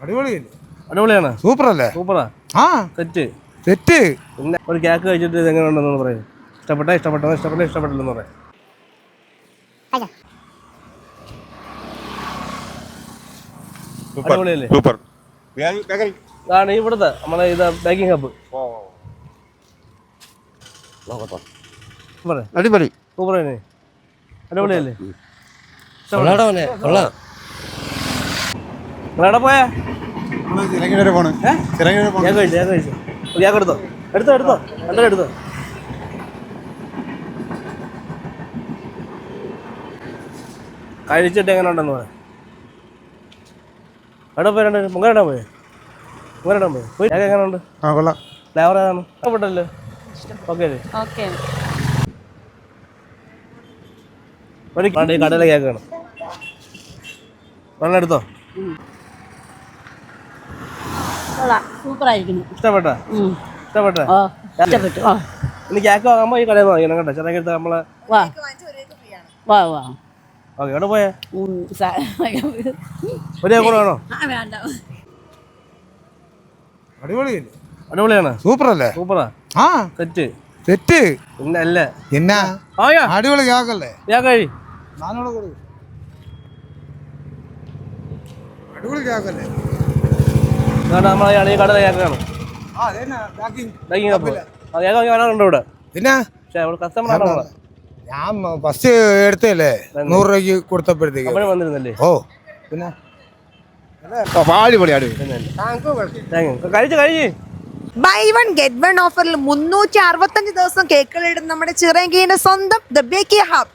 അടിപൊളിയാണ്. സൂപ്പറല്ലേ? സൂപ്പറാ. ആ സെറ്റ് സെറ്റ്. പിന്നെ ഒരു കേക്ക് കഴിച്ചിട്ട് ഇത് എങ്ങനെ ഉണ്ടെന്ന് പറയും. ഇഷ്ടപ്പെട്ടില്ലെന്ന് പറയാം. അടിപൊളിയല്ലേ? സൂപ്പർ. ഇതാണ് ഇവിടുത്തെ നമ്മളെ ഇത് ബേക്കിംഗ് ഹബ്ബ്. അടിപൊളി. സൂപ്പർ തന്നെ. അടിപൊളിയല്ലേ? നിങ്ങളെവിടെ പോയാ? ഞാൻ കഴിച്ചു. എടുത്തോ കഴിച്ചിട്ട് എങ്ങനെ ഉണ്ടെന്ന് പറയാം. എവിടെ പോയി? മുങ്ങാൻ പോയി. കേക്ക് എങ്ങനെ ഉണ്ട്? ഫ്ലേവർ ഏതാണ്? ഇഷ്ടപ്പെട്ടല്ലോ? ഓക്കെ അല്ലേ? ഈ കടയിലെ കേക്കാണ്. വെള്ളം എടുത്തോ? ഇഷ്ടപ്പെട്ടു. ഇനി കേക്ക് വാങ്ങുമ്പോ ഈ കടയിൽ വാങ്ങിക്കണം കേട്ടോ. ചെറിയ നമ്മളെ ഓക്കെ. എവിടെ പോയാ? ഒരു കേക്ക് കൂടെ വേണോ? അടിപൊളിയാണ്. സൂപ്പറല്ലേ? സൂപ്പറാ. ആ സെറ്റ് സെറ്റ്. പിന്നെ അല്ലേ എന്നാ അടിപൊളി കേക്കല്ലേ? അടിപൊളി കേക്കല്ലേ? നമ്മളെ ഈ കടയിലെ കേക്കാണ്. വരാറുണ്ട് ഇവിടെ. പിന്നെ കസ്റ്റമർ ആണോ? ഞാൻ ഫസ്റ്റ് എടുത്തല്ലേ 100 രൂപയ്ക്ക് കൊടുത്തപ്പോഴത്തേക്ക് വന്നിരുന്നല്ലേ? ഓ പിന്നെ കഴിച്ച് ബൈ വൺ ഗെറ്റ് വൺ ഓഫറിൽ 365 ദിവസം കേക്കുകൾ ഇടുന്ന നമ്മുടെ ചിറയൻകീഴിന്റെ സ്വന്തം ദ ബേക്കിംഗ് ഹബ്